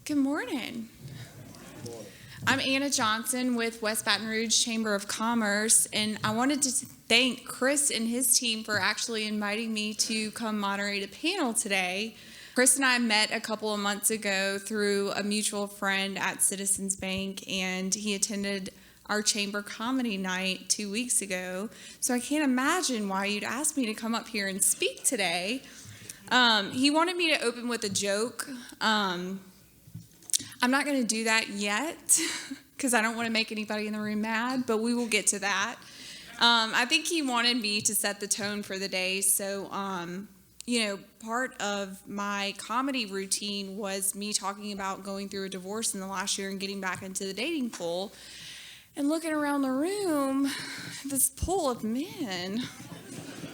Good morning. I'm Anna Johnson with West Baton Rouge Chamber of Commerce, and I wanted to thank Chris and his team for actually inviting me to come moderate a panel today. Chris and I met a couple of months ago through a mutual friend at Citizens Bank, and he attended our chamber comedy night 2 weeks ago. So I can't imagine why you'd ask me to come up here and speak today. He wanted me to open with a joke. I'm not going to do that yet because I don't want to make anybody in the room mad, but we will get to that. I think he wanted me to set the tone for the day. So, part of my comedy routine was me talking about going through a divorce in the last year and getting back into the dating pool. And looking around the room, this pool of men.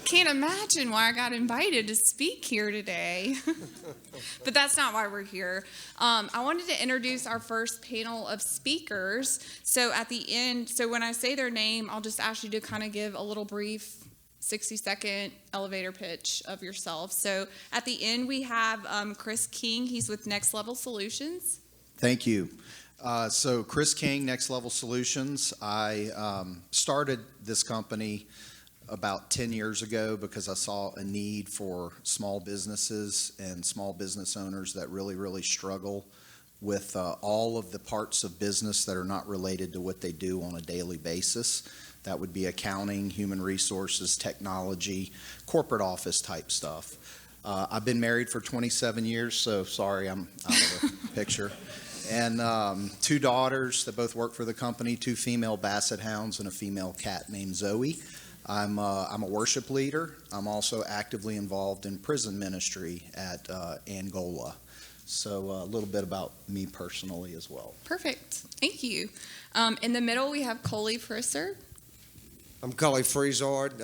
Can't imagine why I got invited to speak here today. But that's not why we're here. I wanted to introduce our first panel of speakers. So at the end, when I say their name, I'll just ask you to kind of give a little brief 60-second elevator pitch of yourself. So at the end, we have Chris King. He's with Next Level Solutions. Thank you. So Chris King, Next Level Solutions. I started this company about 10 years ago because I saw a need for small businesses and small business owners that really struggle with all of the parts of business that are not related to what they do on a daily basis. That would be accounting, human resources, technology, corporate office type stuff. I've been married for 27 years, so sorry I'm out of the picture. And 2 daughters that both work for the company, 2 female basset hounds and a female cat named Zoe. I'm a worship leader. I'm also actively involved in prison ministry at Angola. So a little bit about me personally as well. Perfect. Thank you. In the middle, we have Cully Frisard. I'm Cully Frisard,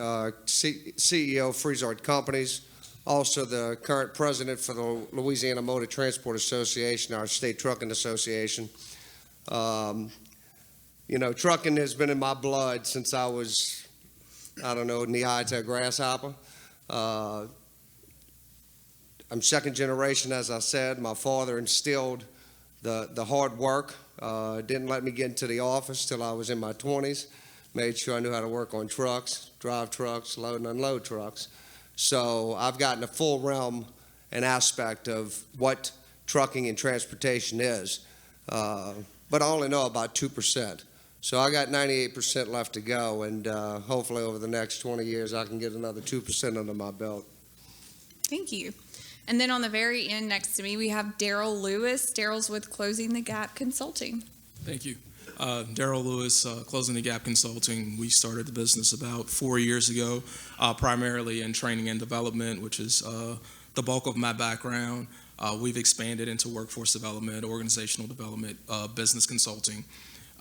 CEO of Frisard Companies. Also the current president for the Louisiana Motor Transport Association, our state trucking association. Trucking has been in my blood since I was, knee-high to a grasshopper. I'm second generation, as I said. My father instilled the hard work. Didn't let me get into the office till I was in my 20s. Made sure I knew how to work on trucks, drive trucks, load and unload trucks. So I've gotten a full realm and aspect of what trucking and transportation is, but I only know about 2%. So I got 98% left to go, and hopefully over the next 20 years I can get another 2% under my belt. Thank you. And then on the very end next to me, we have Darrel Lewis. Darrel's with Closing the Gap Consulting. Thank you. Darrel Lewis, Closing the Gap Consulting. We started the business about 4 years ago, primarily in training and development, which is the bulk of my background. We've expanded into workforce development, organizational development, business consulting,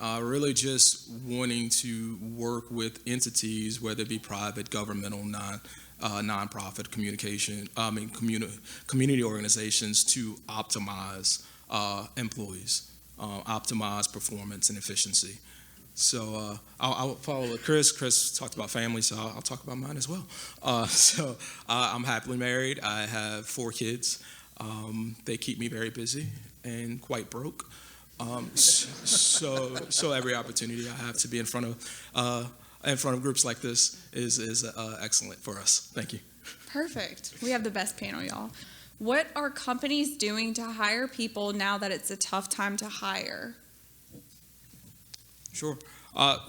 really just wanting to work with entities, whether it be private, governmental, nonprofit, community organizations to optimize employees. Optimize performance and efficiency. So I'll follow Chris. Chris talked about family, so I'll talk about mine as well. I'm happily married. I have 4 kids. They keep me very busy and quite broke. So every opportunity I have to be in front of groups like this is excellent for us. Thank you. Perfect. We have the best panel, y'all. What are companies doing to hire people now that it's a tough time to hire? Sure.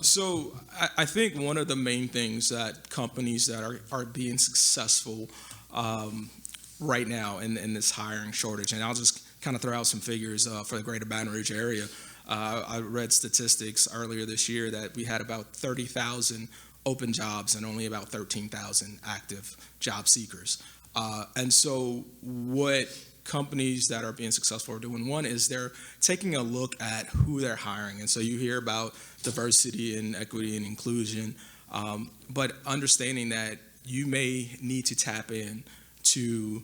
So I think one of the main things that companies that are being successful right now in this hiring shortage, and I'll just kind of throw out some figures for the greater Baton Rouge area. I read statistics earlier this year that we had about 30,000 open jobs and only about 13,000 active job seekers. And so what companies that are being successful are doing, one is they're taking a look at who they're hiring. And so you hear about diversity and equity and inclusion, but understanding that you may need to tap in to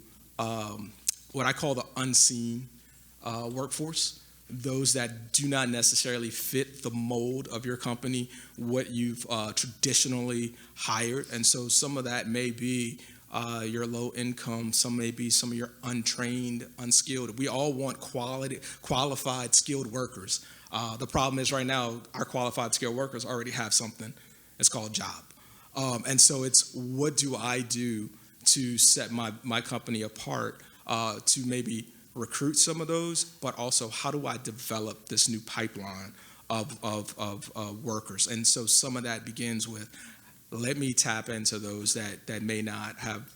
what I call the unseen workforce, those that do not necessarily fit the mold of your company, what you've traditionally hired. And so some of that may be you're low income, some may be some of your untrained, unskilled. We all want qualified, skilled workers. The problem is right now, our qualified, skilled workers already have something. It's called a job. And so it's, what do I do to set my company apart to maybe recruit some of those, but also how do I develop this new pipeline of workers? And so some of that begins with, let me tap into those that may not have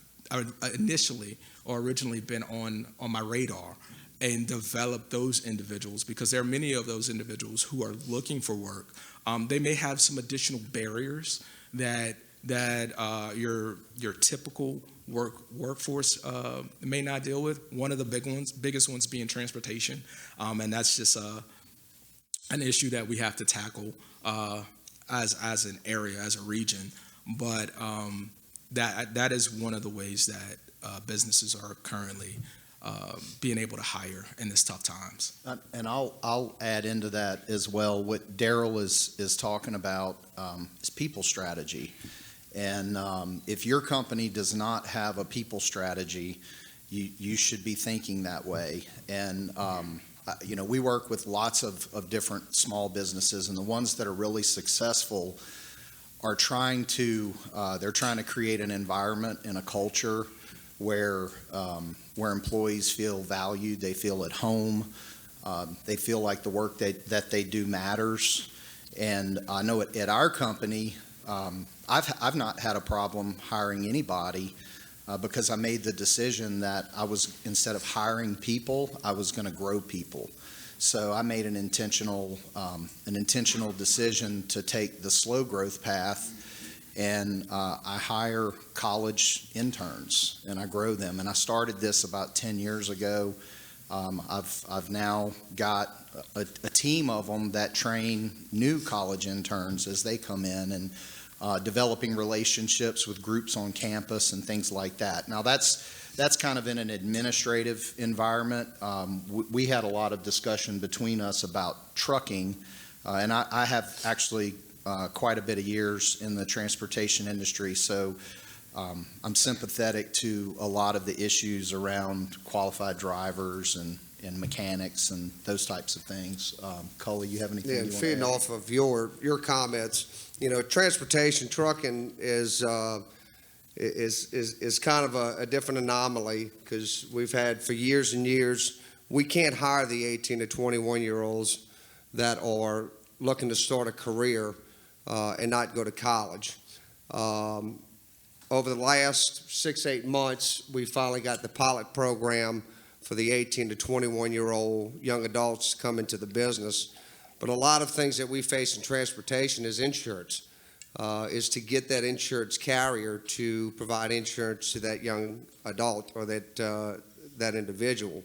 initially or originally been on my radar, and develop those individuals, because there are many of those individuals who are looking for work. They may have some additional barriers that your typical workforce may not deal with. One of the biggest ones being transportation, and that's just an issue that we have to tackle as an area, as a region. But that is one of the ways that businesses are currently being able to hire in this tough times. And I'll add into that as well. What Darrel is talking about is people strategy. And if your company does not have a people strategy, you should be thinking that way. And we work with lots of different small businesses, and the ones that are really successful are trying to create an environment and a culture where employees feel valued, they feel at home, they feel like the work that they do matters. And I know at our company, I've not had a problem hiring anybody because I made the decision that instead of hiring people, I was going to grow people. So I made an intentional decision to take the slow growth path, and I hire college interns and I grow them. And I started this about 10 years ago. I've now got a team of them that train new college interns as they come in, and developing relationships with groups on campus and things like that. Now that's kind of in an administrative environment. We had a lot of discussion between us about trucking, and I have actually quite a bit of years in the transportation industry, so I'm sympathetic to a lot of the issues around qualified drivers and mechanics and those types of things. Cully, you have anything you want to add? Feeding off of your comments, transportation, trucking is kind of a different anomaly, because we've had for years and years, we can't hire the 18 to 21-year-olds that are looking to start a career and not go to college. Over the last 6-8 months, we finally got the pilot program for the 18 to 21-year-old young adults to come into the business. But a lot of things that we face in transportation is insurance, is to get that insurance carrier to provide insurance to that young adult or that individual.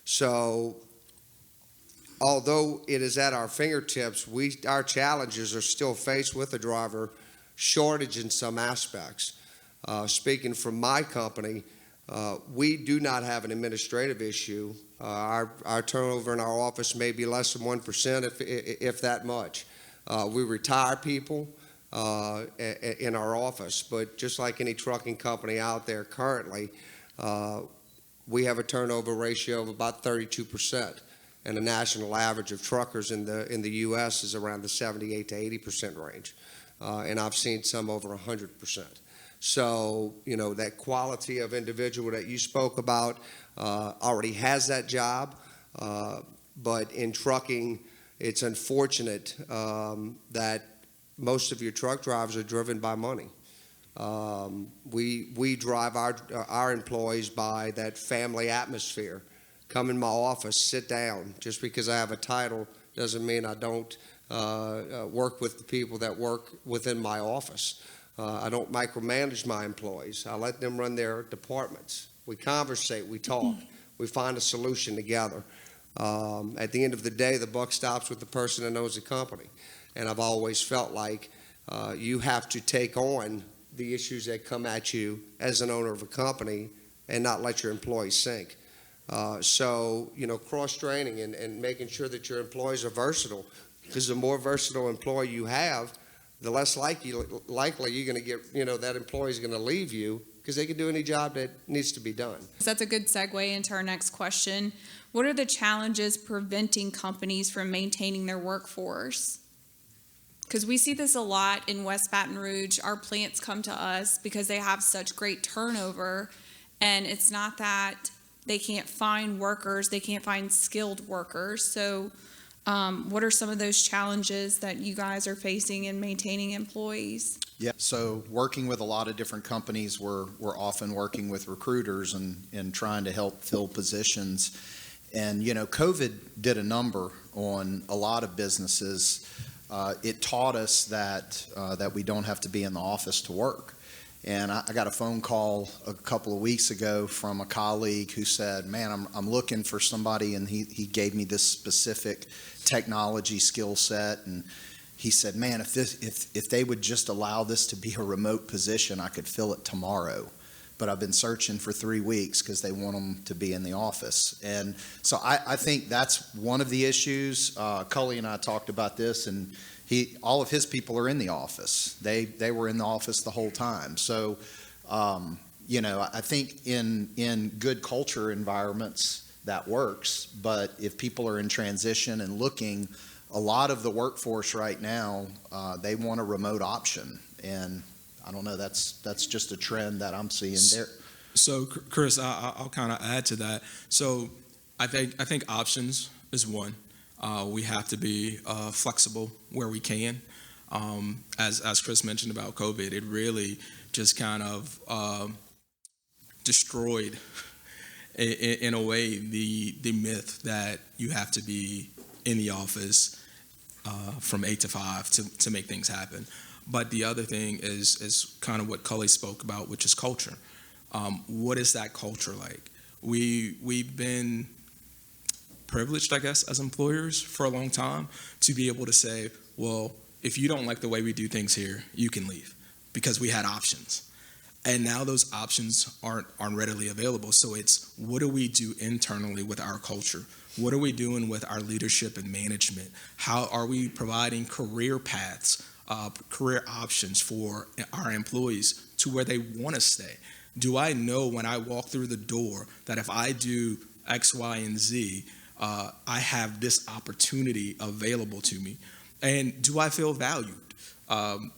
So although it is at our fingertips, our challenges are still faced with a driver shortage in some aspects. Speaking from my company, we do not have an administrative issue. Our turnover in our office may be less than 1%, if that much. We retire people in our office, but just like any trucking company out there currently, we have a turnover ratio of about 32%, and the national average of truckers in the U.S. is around the 78 to 80% range, and I've seen some over 100%. So, that quality of individual that you spoke about already has that job, but in trucking, it's unfortunate that most of your truck drivers are driven by money. We drive our employees by that family atmosphere. Come in my office, sit down. Just because I have a title doesn't mean I don't work with the people that work within my office. I don't micromanage my employees. I let them run their departments. We conversate, we talk, we find a solution together. At the end of the day, the buck stops with the person that owns the company. And I've always felt like you have to take on the issues that come at you as an owner of a company and not let your employees sink. So, cross-training and making sure that your employees are versatile, because the more versatile employee you have, the less likely you're going to get, that employee is going to leave you because they can do any job that needs to be done. So that's a good segue into our next question. What are the challenges preventing companies from maintaining their workforce? Because we see this a lot in West Baton Rouge. Our plants come to us because they have such great turnover, and it's not that they can't find workers, they can't find skilled workers. So what are some of those challenges that you guys are facing in maintaining employees? Yeah, so working with a lot of different companies, we're often working with recruiters and trying to help fill positions. And, you know, COVID did a number on a lot of businesses. It taught us that we don't have to be in the office to work. And I got a phone call a couple of weeks ago from a colleague who said, man, I'm looking for somebody, and he gave me this specific technology skill set, and he said, man, if they would just allow this to be a remote position, I could fill it tomorrow. But I've been searching for 3 weeks because they want them to be in the office. And so I think that's one of the issues. Cully and I talked about this, and all of his people are in the office. They were in the office the whole time. So, you know, I think in good culture environments, that works. But if people are in transition and looking, a lot of the workforce right now, they want a remote option. And I don't know, that's just a trend that I'm seeing there. So, Chris, I'll kind of add to that. So, I think options is one. We have to be flexible where we can. As Chris mentioned about COVID, it really just kind of destroyed, in a way, the myth that you have to be in the office from 8 to 5 to make things happen. But the other thing is kind of what Cully spoke about, which is culture. What is that culture like? We've been privileged, I guess, as employers for a long time to be able to say, well, if you don't like the way we do things here, you can leave, because we had options. And now those options aren't readily available. So it's, what do we do internally with our culture? What are we doing with our leadership and management? How are we providing career paths, career options for our employees to where they want to stay? Do I know when I walk through the door that if I do X, Y, and Z, I have this opportunity available to me? And do I feel valued?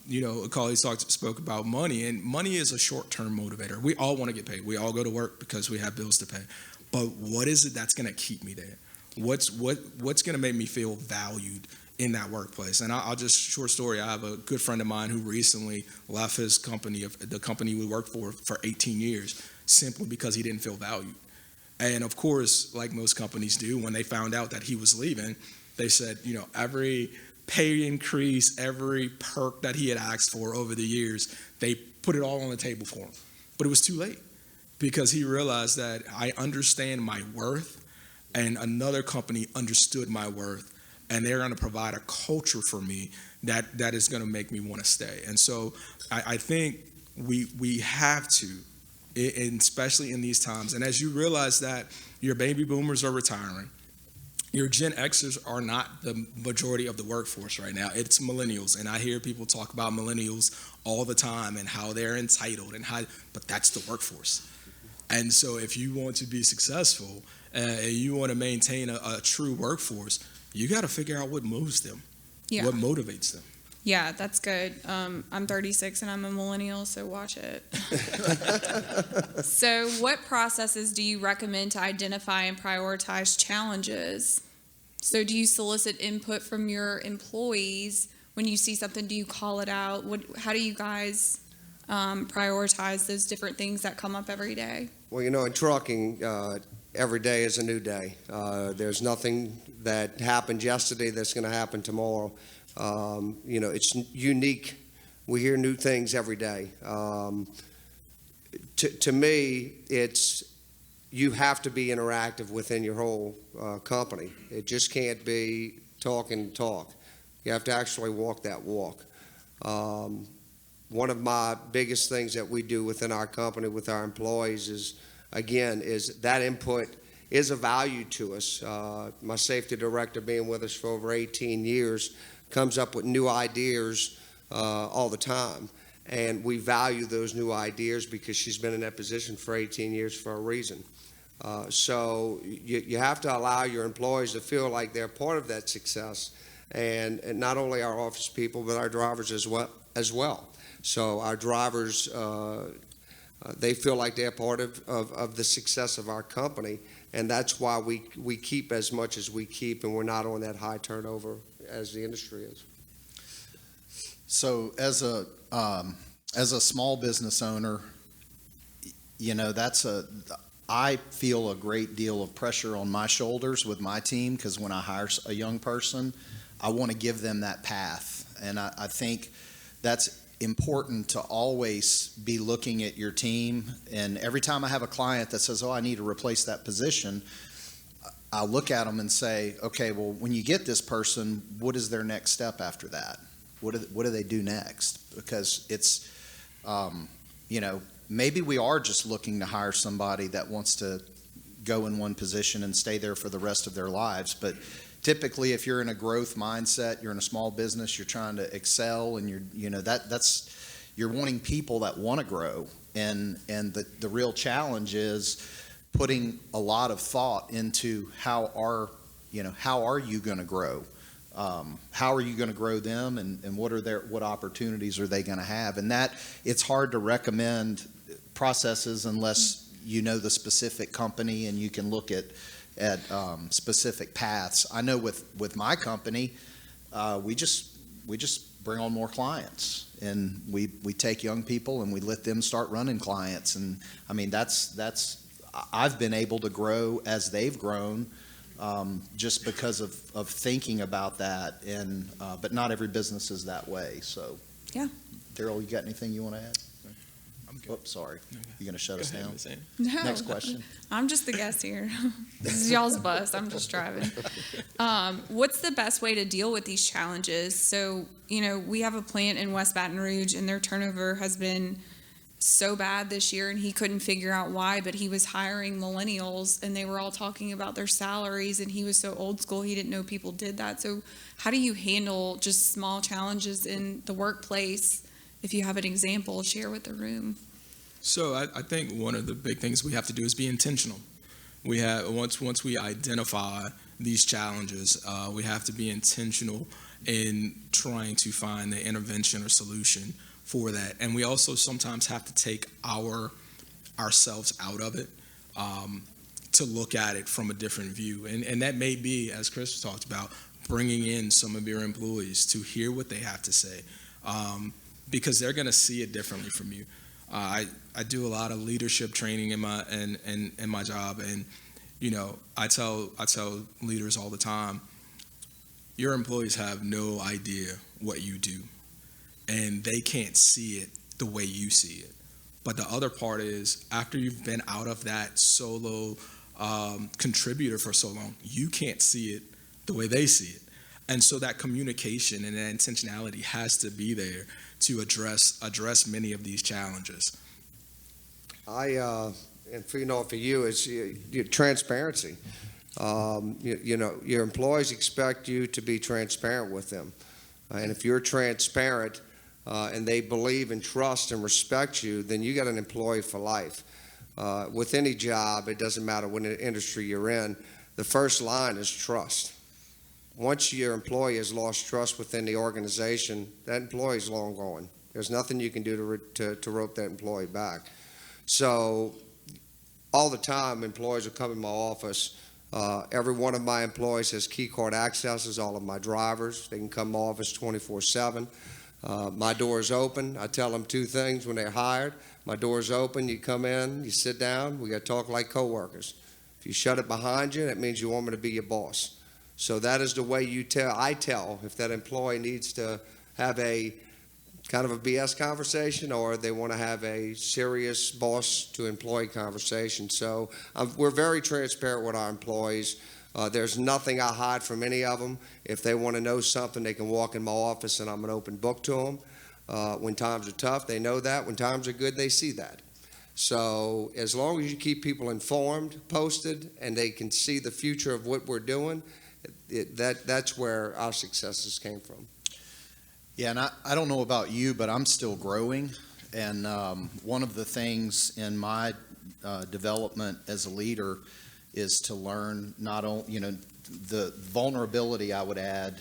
You know, a colleague spoke about money, and money is a short-term motivator. We all want to get paid. We all go to work because we have bills to pay. But what is it that's going to keep me there? What's going to make me feel valued in that workplace? And I'll just, short story, I have a good friend of mine who recently left his company, the company we worked for 18 years, simply because he didn't feel valued. And of course, like most companies do, when they found out that he was leaving, they said, you know, every pay increase, every perk that he had asked for over the years, they put it all on the table for him. But it was too late, because he realized that I understand my worth, and another company understood my worth, and they're going to provide a culture for me that is going to make me want to stay. And so I think we have to, and especially in these times, and as you realize that your baby boomers are retiring, your Gen Xers are not the majority of the workforce right now. It's millennials, and I hear people talk about millennials all the time and how they're entitled, but that's the workforce. And so if you want to be successful and you want to maintain a true workforce, you got to figure out what moves them, what motivates them. Yeah, that's good. I'm 36 and I'm a millennial, so watch it. So what processes do you recommend to identify and prioritize challenges? So do you solicit input from your employees? When you see something, do you call it out? How do you guys prioritize those different things that come up every day? Well, you know, in trucking, every day is a new day. There's nothing that happened yesterday that's going to happen tomorrow. You know, it's unique. We hear new things every day. To me, it's, you have to be interactive within your whole company. It just can't be talk and talk. You have to actually walk that walk. One of my biggest things that we do within our company with our employees is that input is a value to us. My safety director, being with us for over 18 years, comes up with new ideas all the time. and we value those new ideas because she's been in that position for 18 years for a reason. So you have to allow your employees to feel like they're part of that success, and not only our office people, but our drivers as well. So our drivers, they feel like they're part of the success of our company, and that's why we keep as much as we keep, and we're not on that high turnover as the industry is. So as a small business owner, you know, I feel a great deal of pressure on my shoulders with my team, because when I hire a young person, I want to give them that path. And I think that's important to always be looking at your team. And every time I have a client that says, oh, I need to replace that position, I'll look at them and say, okay, well, when you get this person, what is their next step after that? What do they do next? Because it's, you know, maybe we are just looking to hire somebody that wants to go in one position and stay there for the rest of their lives. But typically, if you're in a growth mindset, you're in a small business, you're trying to excel, and you're wanting people that want to grow. And the real challenge is putting a lot of thought into how are you going to grow? How are you going to grow them, and what opportunities are they going to have? And that it's hard to recommend processes unless you know the specific company and you can look at specific paths. I know with my company, we just bring on more clients, and we take young people and we let them start running clients. And I mean, I've been able to grow as they've grown, just because of thinking about that. And but not every business is that way. So Yeah. Darrel, you got anything you want to add? I'm good. Oops, sorry. Okay. You going to shut us down? No. Next question. I'm just the guest here. This is y'all's bus. I'm just driving. What's the best way to deal with these challenges? So, you know, we have a plant in West Baton Rouge, and their turnover has been so bad this year, and he couldn't figure out why, but he was hiring millennials, and they were all talking about their salaries, and he was so old school, he didn't know people did that. So how do you handle just small challenges in the workplace? If you have an example, share with the room. So I think one of the big things we have to do is be intentional. Once we identify these challenges, we have to be intentional in trying to find the intervention or solution for that. And we also sometimes have to take ourselves out of it, to look at it from a different view. And that may be, as Chris talked about, bringing in some of your employees to hear what they have to say, because they're going to see it differently from you. I do a lot of leadership training in my job, and you know, I tell leaders all the time, your employees have no idea what you do, and they can't see it the way you see it. But the other part is, after you've been out of that solo contributor for so long, you can't see it the way they see it. And so that communication and that intentionality has to be there to address many of these challenges. And for you, it's transparency. You know, your employees expect you to be transparent with them. And if you're transparent, and they believe and trust and respect you, then you got an employee for life. With any job, it doesn't matter what industry you're in, the first line is trust. Once your employee has lost trust within the organization, that employee is long gone. There's nothing you can do to rope that employee back. So all the time, employees will come in my office. Every one of my employees has key card accesses, all of my drivers. They can come to my office 24/7. My door is open. I tell them two things when they're hired. My door is open. You come in, you sit down. We got to talk like coworkers. If you shut it behind you, that means you want me to be your boss. So that is the way I tell if that employee needs to have a kind of a BS conversation or they want to have a serious boss to employee conversation. So we're very transparent with our employees. There's nothing I hide from any of them. If they want to know something, they can walk in my office and I'm an open book to them. When times are tough, they know that. When times are good, they see that. So as long as you keep people informed, posted, and they can see the future of what we're doing, that's where our successes came from. Yeah, and I don't know about you, but I'm still growing. And one of the things in my development as a leader is to learn not only, the vulnerability, I would add,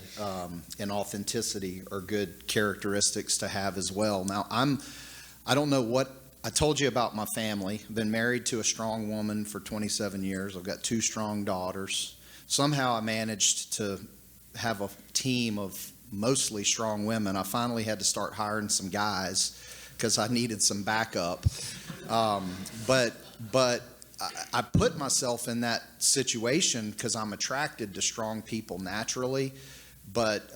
and authenticity are good characteristics to have as well. Now, I don't know what, I told you about my family. I've been married to a strong woman for 27 years. I've got 2 strong daughters. Somehow I managed to have a team of mostly strong women. I finally had to start hiring some guys because I needed some backup. But I put myself in that situation because I'm attracted to strong people naturally. But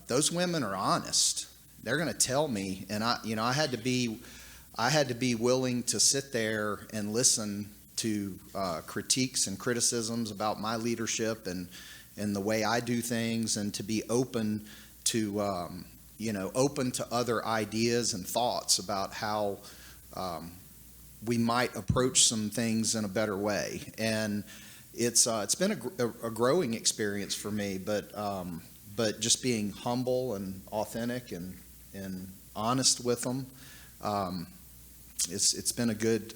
those women are honest. They're going to tell me, and I had to be willing to sit there and listen to critiques and criticisms about my leadership and the way I do things, and to be open to open to other ideas and thoughts about how we might approach some things in a better way. And it's been a growing experience for me, but just being humble and authentic and honest with them. It's been a good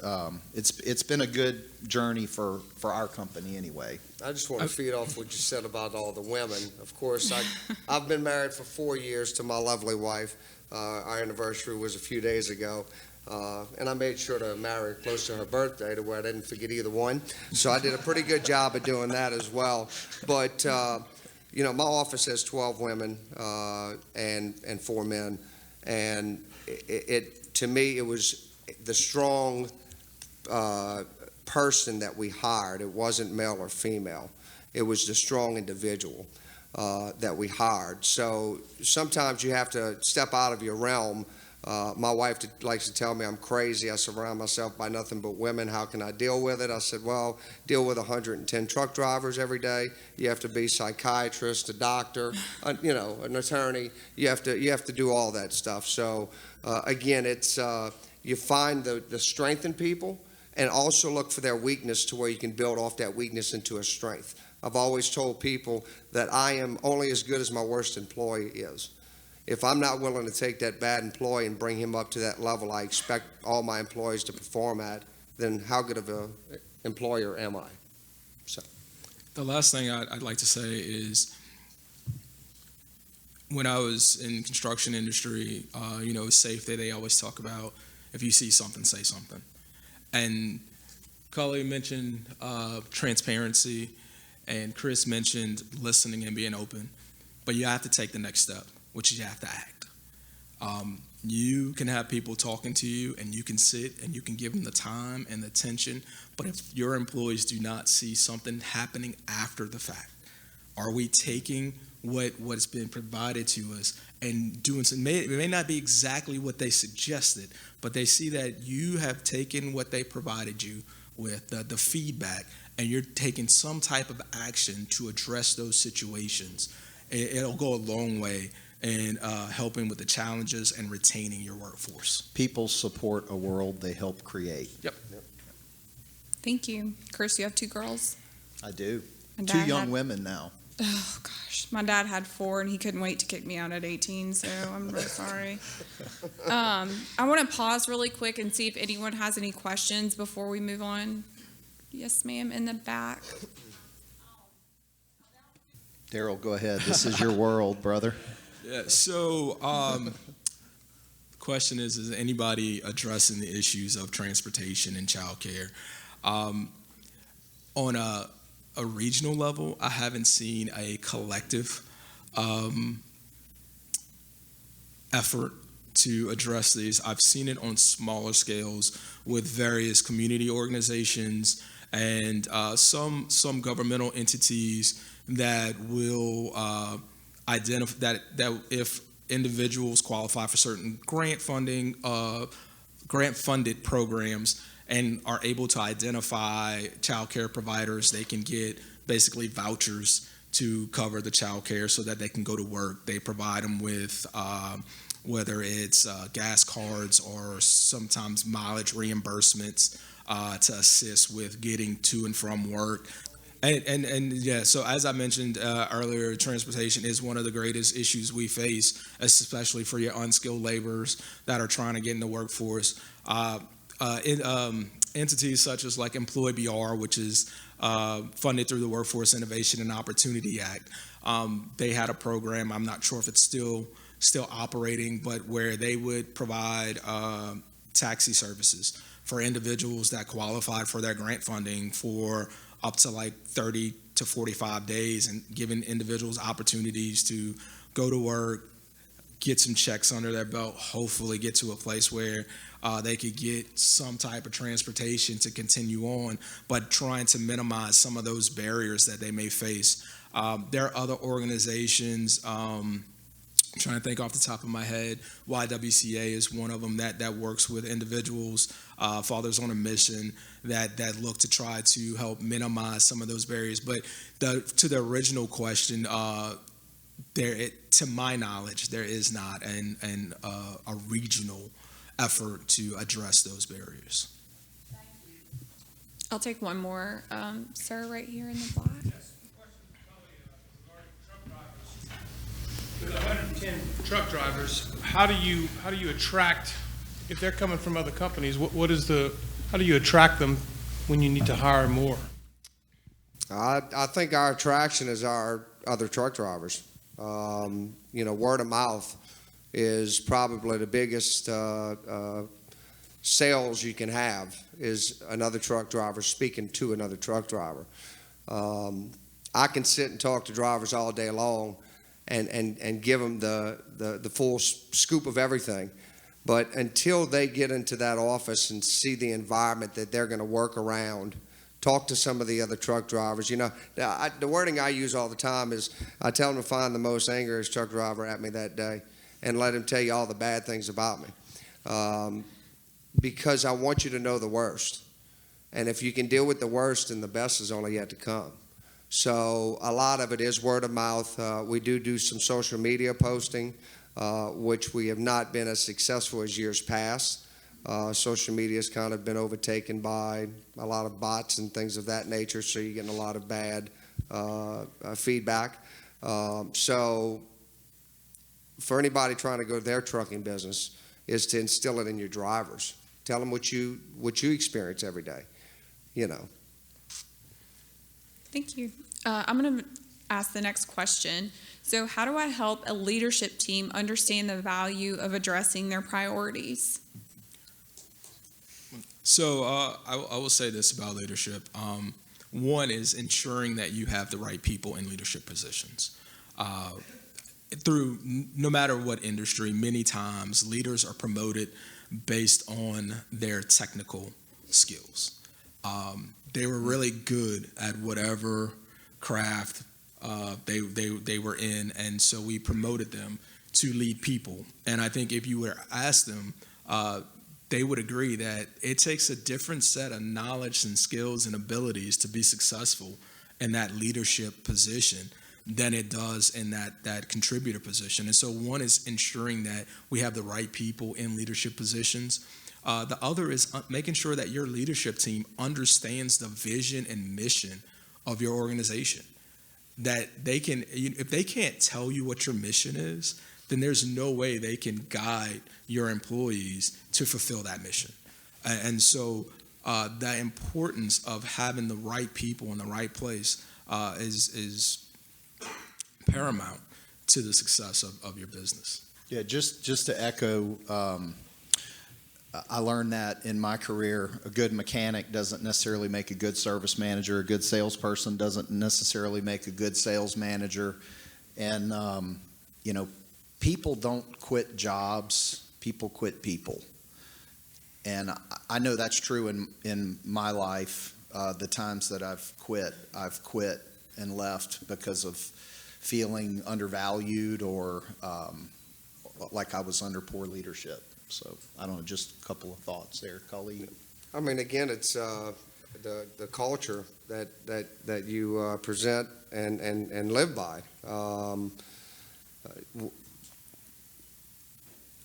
it's been a good journey for our company anyway. I just want to feed off what you said about all the women. Of course, I've been married for 4 years to my lovely wife. Our anniversary was a few days ago. And I made sure to marry close to her birthday to where I didn't forget either one. So I did a pretty good job of doing that as well. But, my office has 12 women and 4 men. And to me, it was the strong person that we hired. It wasn't male or female. It was the strong individual that we hired. So sometimes you have to step out of your realm. My wife likes to tell me I'm crazy. I surround myself by nothing but women. How can I deal with it? I said, well, deal with 110 truck drivers every day. You have to be a psychiatrist, a doctor, an attorney. You have to do all that stuff. So again, it's you find the strength in people, and also look for their weakness to where you can build off that weakness into a strength. I've always told people that I am only as good as my worst employee is. If I'm not willing to take that bad employee and bring him up to that level I expect all my employees to perform at, then how good of an employer am I? So, the last thing I'd like to say is, when I was in construction industry, safety, they always talk about, if you see something, say something. And Cully mentioned transparency, and Chris mentioned listening and being open. But you have to take the next step, which is you have to act. You can have people talking to you, and you can sit and you can give them the time and the attention, but if your employees do not see something happening after the fact, are we taking what's been provided to us and doing something? It may not be exactly what they suggested, but they see that you have taken what they provided you with, the feedback, and you're taking some type of action to address those situations. It'll go a long way in helping with the challenges and retaining your workforce. People support a world they help create. Yep. Thank you. Chris, you have 2 girls? I do. My 2 dad young had- women now. Oh, gosh. My dad had 4, and he couldn't wait to kick me out at 18, so I'm really sorry. I want to pause really quick and see if anyone has any questions before we move on. Yes, ma'am, in the back. Darrel, go ahead. This is your world, brother. Yeah, so the question is anybody addressing the issues of transportation and childcare? On a regional level, I haven't seen a collective effort to address these. I've seen it on smaller scales with various community organizations and some governmental entities that will identify that if individuals qualify for certain grant-funded programs and are able to identify child care providers, they can get basically vouchers to cover the child care so that they can go to work. They provide them with whether it's gas cards or sometimes mileage reimbursements to assist with getting to and from work. And yeah, so as I mentioned earlier, transportation is one of the greatest issues we face, especially for your unskilled laborers that are trying to get in the workforce. Entities such as like EmployBR, which is funded through the Workforce Innovation and Opportunity Act, they had a program. I'm not sure if it's still operating, but where they would provide taxi services for individuals that qualified for their grant funding for up to like 30 to 45 days, and giving individuals opportunities to go to work, get some checks under their belt, hopefully get to a place where they could get some type of transportation to continue on, but trying to minimize some of those barriers that they may face. There are other organizations, I'm trying to think off the top of my head, YWCA is one of them that works with individuals, Fathers on a Mission, that look to try to help minimize some of those barriers. But to the original question, to my knowledge, there is not a regional effort to address those barriers. Thank you. I'll take one more, sir, right here in the black. Yes, question for Cully regarding truck drivers. With 110 truck drivers, how do you attract, if they're coming from other companies, how do you attract them when you need to hire more? I think our attraction is our other truck drivers. Word of mouth is probably the biggest sales you can have, is another truck driver speaking to another truck driver. I can sit and talk to drivers all day long and give them the full scoop of everything. But until they get into that office and see the environment that they're going to work around, talk to some of the other truck drivers. The wording I use all the time is I tell them to find the most angriest truck driver at me that day and let him tell you all the bad things about me. Because I want you to know the worst. And if you can deal with the worst, then the best is only yet to come. So a lot of it is word of mouth. We do some social media posting, which we have not been as successful as years past. Social media has kind of been overtaken by a lot of bots and things of that nature, so you're getting a lot of bad feedback. So for anybody trying to go to their trucking business is to instill it in your drivers. Tell them what you experience every day, Thank you. I'm going to ask the next question. So how do I help a leadership team understand the value of addressing their priorities? So I will say this about leadership. One is ensuring that you have the right people in leadership positions. No matter what industry, many times leaders are promoted based on their technical skills. They were really good at whatever craft they were in, and so we promoted them to lead people. And I think if you were to ask them, they would agree that it takes a different set of knowledge and skills and abilities to be successful in that leadership position than it does in that contributor position. And so one is ensuring that we have the right people in leadership positions. The other is making sure that your leadership team understands the vision and mission of your organization. That they can, if they can't tell you what your mission is, then there's no way they can guide your employees to fulfill that mission. And so the importance of having the right people in the right place is paramount to the success of your business. Yeah, just to echo, I learned that in my career. A good mechanic doesn't necessarily make a good service manager. A good salesperson doesn't necessarily make a good sales manager. And, people don't quit jobs. People quit people. And I know that's true in my life. The times that I've quit and left because of feeling undervalued or like I was under poor leadership. So I don't know, just a couple of thoughts there, Cully. I mean, again, it's the culture that you present and live by.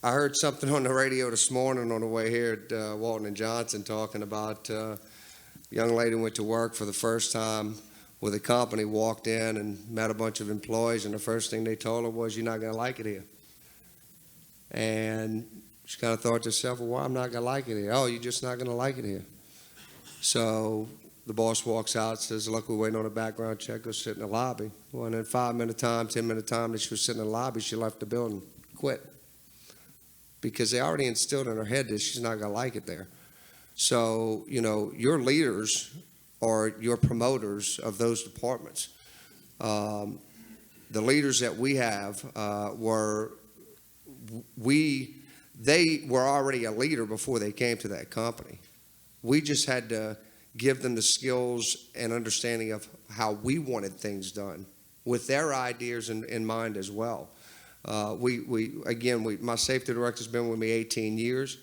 I heard something on the radio this morning on the way here at Walton and Johnson talking about a young lady went to work for the first time with a company, walked in and met a bunch of employees, and the first thing they told her was, "You're not going to like it here." And she kind of thought to herself, "Well, why I'm not going to like it here?" "Oh, you're just not going to like it here." So the boss walks out, says, "Look, we're waiting on a background check. Go sit in the lobby." Well, and in 5-minute time, 10-minute time that she was sitting in the lobby, she left the building, quit. Because they already instilled in her head that she's not going to like it there. So, your leaders are your promoters of those departments. The leaders that we have they were already a leader before they came to that company. We just had to give them the skills and understanding of how we wanted things done with their ideas in mind as well. My safety director's been with me 18 years.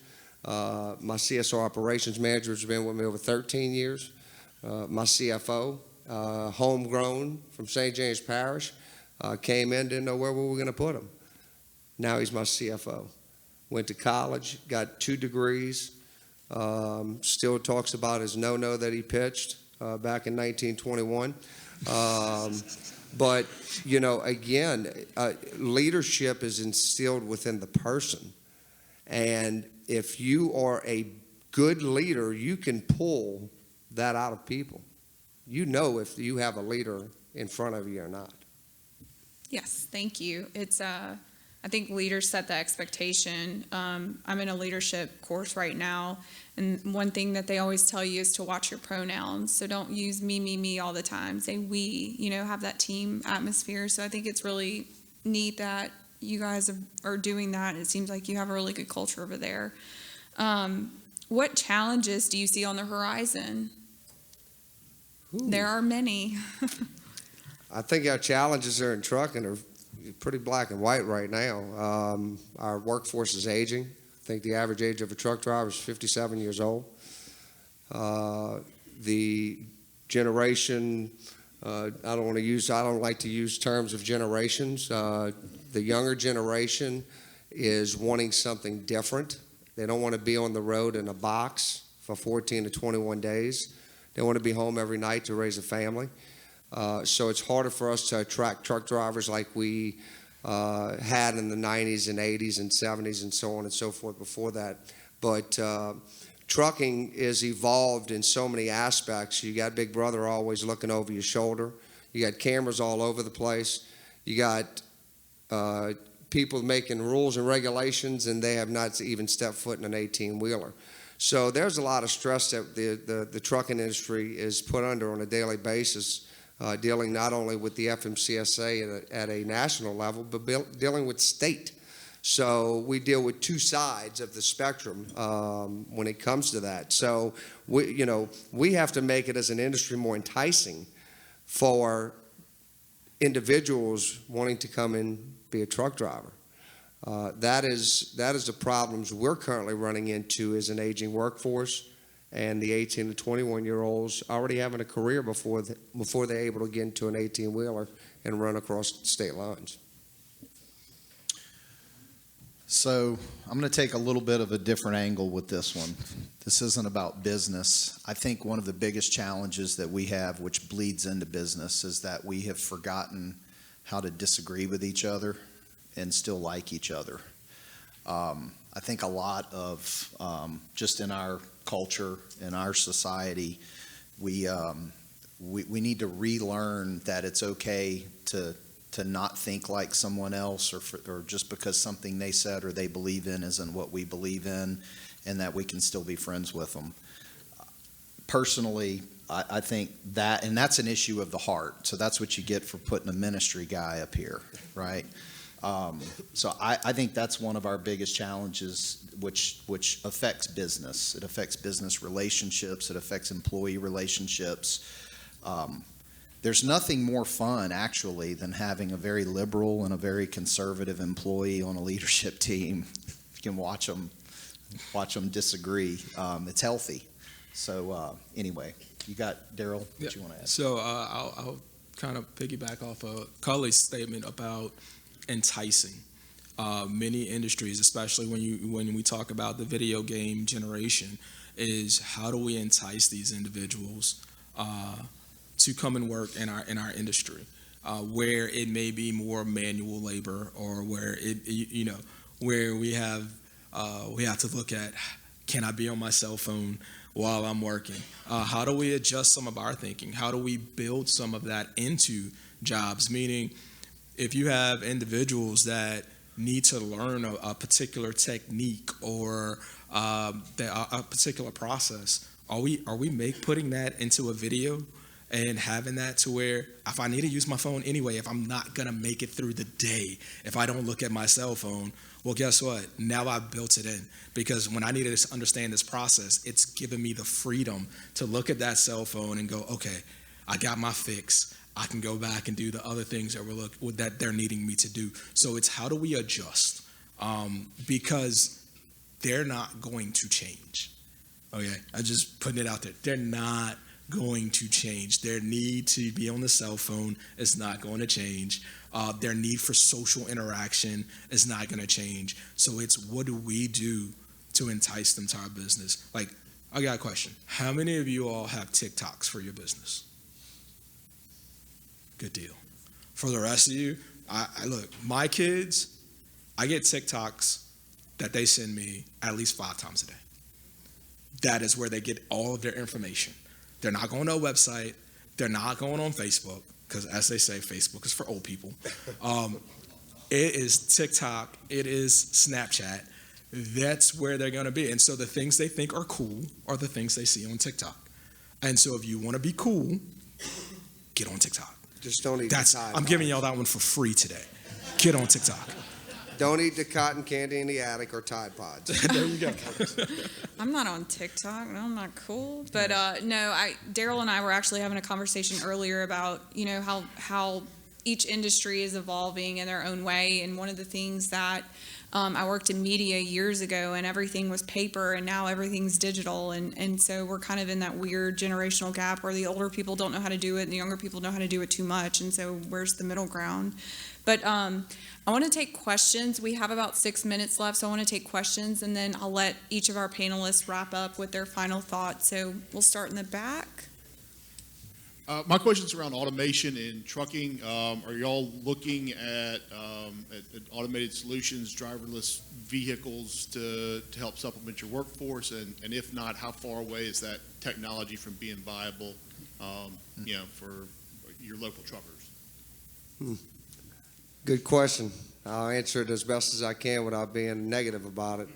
My CSR operations manager has been with me over 13 years. My CFO, homegrown from St. James Parish, came in, didn't know where we were going to put him. Now he's my CFO. Went to college, got 2 degrees, still talks about his no-no that he pitched back in 1921. But, leadership is instilled within the person. And if you are a good leader, you can pull that out of people. You know if you have a leader in front of you or not. Yes, thank you. It's I think leaders set the expectation. I'm in a leadership course right now, and one thing that they always tell you is to watch your pronouns. So don't use me all the time. Say we, have that team atmosphere. So I think it's really neat that you guys are doing that. It seems like you have a really good culture over there. What challenges do you see on the horizon? Ooh. There are many. I think our challenges are in trucking are pretty black and white right now. Our workforce is aging. I think the average age of a truck driver is 57 years old. The generation, I don't like to use terms of generations. The younger generation is wanting something different. They don't want to be on the road in a box for 14 to 21 days. They want to be home every night to raise a family. So it's harder for us to attract truck drivers like we had in the 90s and 80s and 70s and so on and so forth before that. But trucking is evolved in so many aspects. You got Big Brother always looking over your shoulder. You got cameras all over the place. You got people making rules and regulations, and they have not even stepped foot in an 18-wheeler. So there's a lot of stress that the trucking industry is put under on a daily basis, dealing not only with the FMCSA at a national level, but dealing with state. So we deal with 2 sides of the spectrum when it comes to that. So we have to make it as an industry more enticing for individuals wanting to come and be a truck driver. That is the problems we're currently running into as an aging workforce, and the 18 to 21-year-olds already having a career before they're able to get into an 18-wheeler and run across state lines. So I'm going to take a little bit of a different angle with this one. This isn't about business. I think one of the biggest challenges that we have, which bleeds into business, is that we have forgotten how to disagree with each other and still like each other. I think a lot of, just in our culture, in our society, we need to relearn that it's okay to not think like someone else, or just because something they said or they believe in isn't what we believe in, and that we can still be friends with them. Personally, I think that, and that's an issue of the heart. So that's what you get for putting a ministry guy up here, right? So I think that's one of our biggest challenges, which affects business. It affects business relationships. It affects employee relationships. There's nothing more fun, actually, than having a very liberal and a very conservative employee on a leadership team. You can watch them disagree. It's healthy. So anyway, you got Darrel. What you want to add? So I'll kind of piggyback off of Cully's statement about enticing. Many industries, especially when we talk about the video game generation, is how do we entice these individuals to come and work in our industry, where it may be more manual labor, or where where we have to look at, can I be on my cell phone while I'm working? How do we adjust some of our thinking? How do we build some of that into jobs? Meaning, if you have individuals that need to learn a particular technique or a particular process, are we putting that into a video and having that to where, if I need to use my phone anyway, if I'm not gonna make it through the day, if I don't look at my cell phone, well, guess what? Now I've built it in, because when I needed to understand this process, it's given me the freedom to look at that cell phone and go, okay, I got my fix. I can go back and do the other things that they're needing me to do. So it's, how do we adjust? Because they're not going to change. Okay, I'm just putting it out there. They're not going to change. Their need to be on the cell phone is not going to change. Their need for social interaction is not going to change. So it's, what do we do to entice them to our business? Like, I got a question. How many of you all have TikToks for your business? Good deal. For the rest of you, I look, my kids, I get TikToks that they send me at least 5 times a day. That is where they get all of their information. They're not going to a website. They're not going on Facebook, because as they say, Facebook is for old people. It is TikTok. It is Snapchat. That's where they're going to be. And so the things they think are cool are the things they see on TikTok. And so if you want to be cool, get on TikTok. Just don't eat I'm giving y'all that one for free today. Get on TikTok. Don't eat the cotton candy in the attic or Tide Pods. There you go. I'm not on TikTok, and I'm not cool. But no, Darrel and I were actually having a conversation earlier about, how each industry is evolving in their own way. And one of the things that I worked in media years ago, and everything was paper, and now everything's digital. And so we're kind of in that weird generational gap where the older people don't know how to do it, and the younger people know how to do it too much. And so where's the middle ground? But I want to take questions. We have about 6 minutes left, so I want to take questions, and then I'll let each of our panelists wrap up with their final thoughts. So we'll start in the back. My question's around automation in trucking. Are y'all looking at automated solutions, driverless vehicles to help supplement your workforce? And if not, how far away is that technology from being viable, for your local truckers? Good question. I'll answer it as best as I can without being negative about it.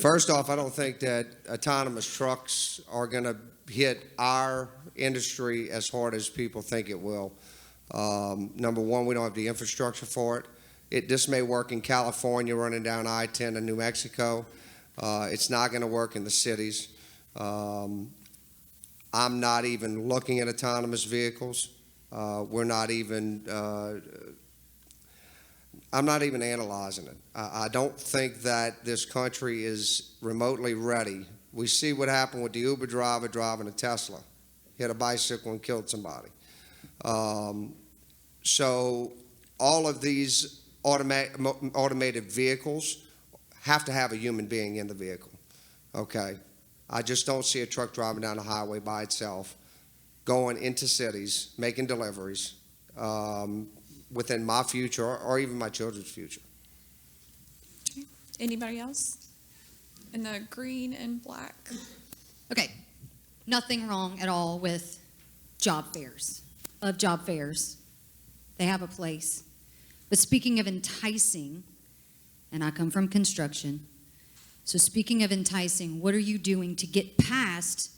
First off, I don't think that autonomous trucks are going to hit our industry as hard as people think it will. Number one, we don't have the infrastructure for it. This may work in California running down I-10 in New Mexico. It's not going to work in the cities. I'm not even looking at autonomous vehicles. I'm not even analyzing it. I don't think that this country is remotely ready. We see what happened with the Uber driver driving a Tesla, hit a bicycle and killed somebody. So all of these automated vehicles have to have a human being in the vehicle, okay? I just don't see a truck driving down the highway by itself, going into cities, making deliveries within my future or even my children's future. Okay. Anybody else? In the green and black. Okay, nothing wrong at all with job fairs. Love job fairs. They have a place. But speaking of enticing, and I come from construction, so speaking of enticing, what are you doing to get past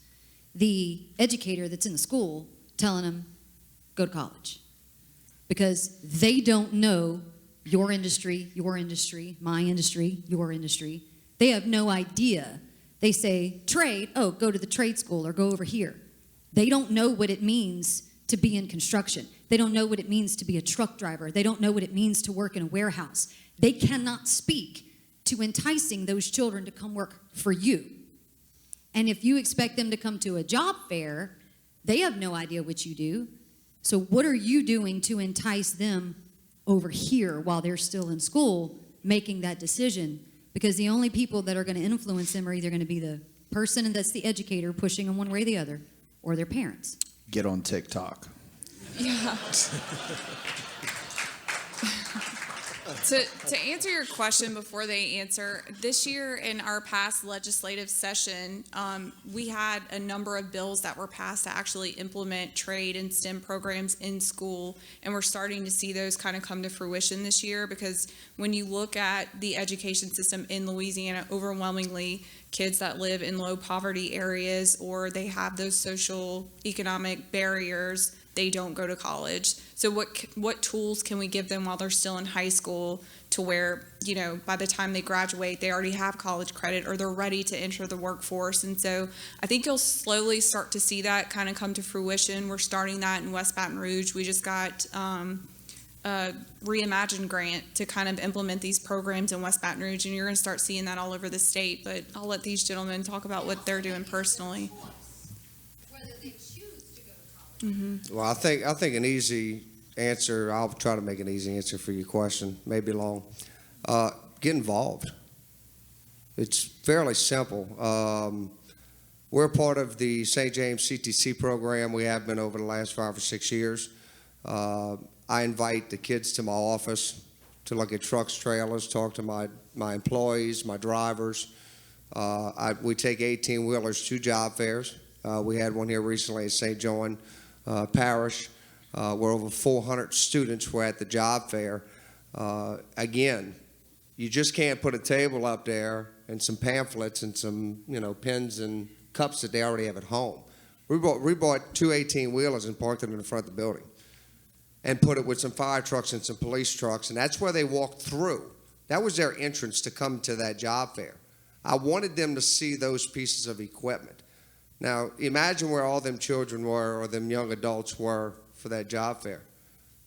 the educator that's in the school telling them, go to college? Because they don't know your industry, my industry, your industry. They have no idea. They say, trade, oh, go to the trade school or go over here. They don't know what it means to be in construction. They don't know what it means to be a truck driver. They don't know what it means to work in a warehouse. They cannot speak to enticing those children to come work for you. And if you expect them to come to a job fair, they have no idea what you do. So what are you doing to entice them over here while they're still in school making that decision? Because the only people that are going to influence them are either going to be the person that's the educator pushing them one way or the other, or their parents. Get on TikTok. Yeah. To answer your question before they answer, this year in our past legislative session, we had a number of bills that were passed to actually implement trade and STEM programs in school, and we're starting to see those kind of come to fruition this year, because when you look at the education system in Louisiana, overwhelmingly kids that live in low poverty areas or they have those social economic barriers, they don't go to college. So what tools can we give them while they're still in high school to where, you know, by the time they graduate, they already have college credit or they're ready to enter the workforce? And so I think you'll slowly start to see that kind of come to fruition. We're starting that in West Baton Rouge. We just got a Reimagine grant to kind of implement these programs in West Baton Rouge, and you're going to start seeing that all over the state. But I'll let these gentlemen talk about what they're doing personally. Well, I think an easy answer, I'll try to make an easy answer for your question, maybe long. Get involved. It's fairly simple. We're part of the St. James CTC program. We have been over the last 5 or 6 years. I invite the kids to my office to look at trucks, trailers, talk to my employees, my drivers. We take 18-wheelers to job fairs. We had one here recently at St. John Parish, where over 400 students were at the job fair. Again, you just can't put a table up there and some pamphlets and some, pens and cups that they already have at home. We bought 2 18-wheelers and parked them in the front of the building and put it with some fire trucks and some police trucks, and that's where they walked through. That was their entrance to come to that job fair. I wanted them to see those pieces of equipment. Now, imagine where all them children were or them young adults were for that job fair.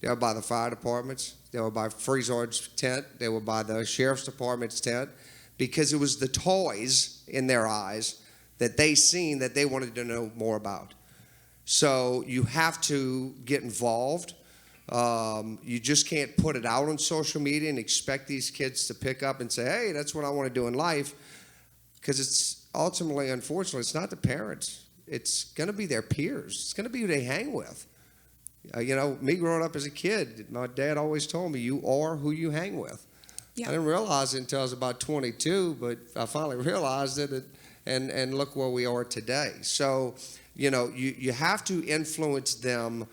They were by the fire departments. They were by Frisard's tent. They were by the sheriff's department's tent, because it was the toys in their eyes that they seen that they wanted to know more about. So you have to get involved. You just can't put it out on social media and expect these kids to pick up and say, hey, that's what I want to do in life, because it's ultimately, unfortunately, it's not the parents. It's going to be their peers. It's going to be who they hang with. Me growing up as a kid, my dad always told me, you are who you hang with. Yeah. I didn't realize it until I was about 22, but I finally realized it, and look where we are today. So, you have to influence them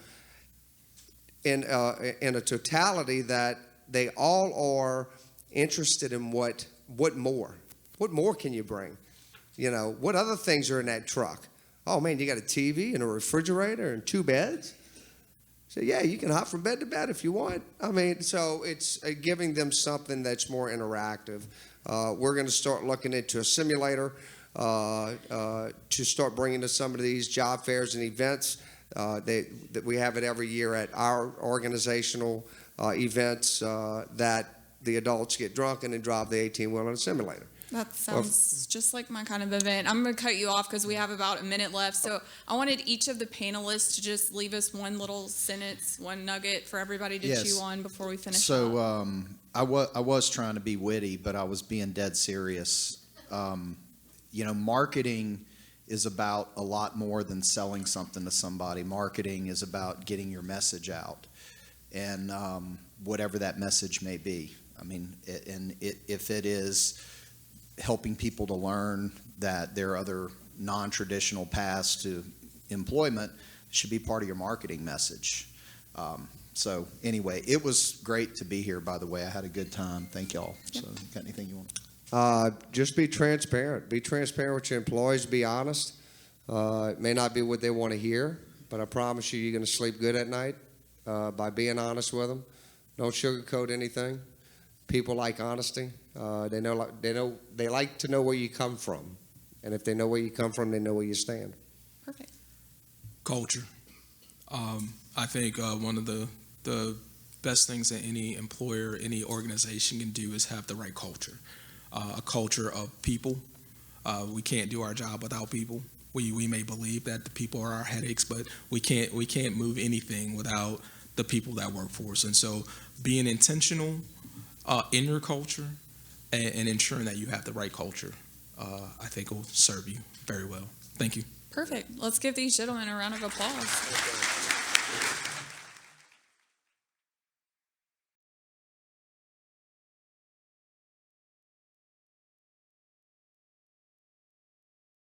in a totality that they all are interested in what more. What more can you bring? What other things are in that truck? Oh, man, you got a TV and a refrigerator and 2 beds? So, yeah, you can hop from bed to bed if you want. I mean, so it's giving them something that's more interactive. We're going to start looking into a simulator to start bringing to some of these job fairs and events. That we have it every year at our organizational events, that the adults get drunk and then drive the 18-wheeler in a simulator. That sounds just like my kind of event. I'm going to cut you off because we have about a minute left. So I wanted each of the panelists to just leave us one little sentence, one nugget for everybody to chew on before we finish. So I was trying to be witty, but I was being dead serious. Marketing is about a lot more than selling something to somebody. Marketing is about getting your message out, and whatever that message may be. I mean, if it is helping people to learn that there are other non-traditional paths to employment, it should be part of your marketing message. So anyway, it was great to be here, by the way. I had a good time. Thank y'all. Yep. So got anything you want? Just be transparent. Be transparent with your employees. Be honest. It may not be what they want to hear, but I promise you, you're going to sleep good at night by being honest with them. Don't sugarcoat anything. People like honesty. They like to know where you come from, and if they know where you come from, they know where you stand. Perfect. Culture. I think one of the best things that any employer, any organization can do is have the right culture. A culture of people. We can't do our job without people. We may believe that the people are our headaches, but we can't move anything without the people that work for us. And so being intentional in your culture and ensuring that you have the right culture I think will serve you very well. Thank you. Perfect. Let's give these gentlemen a round of applause.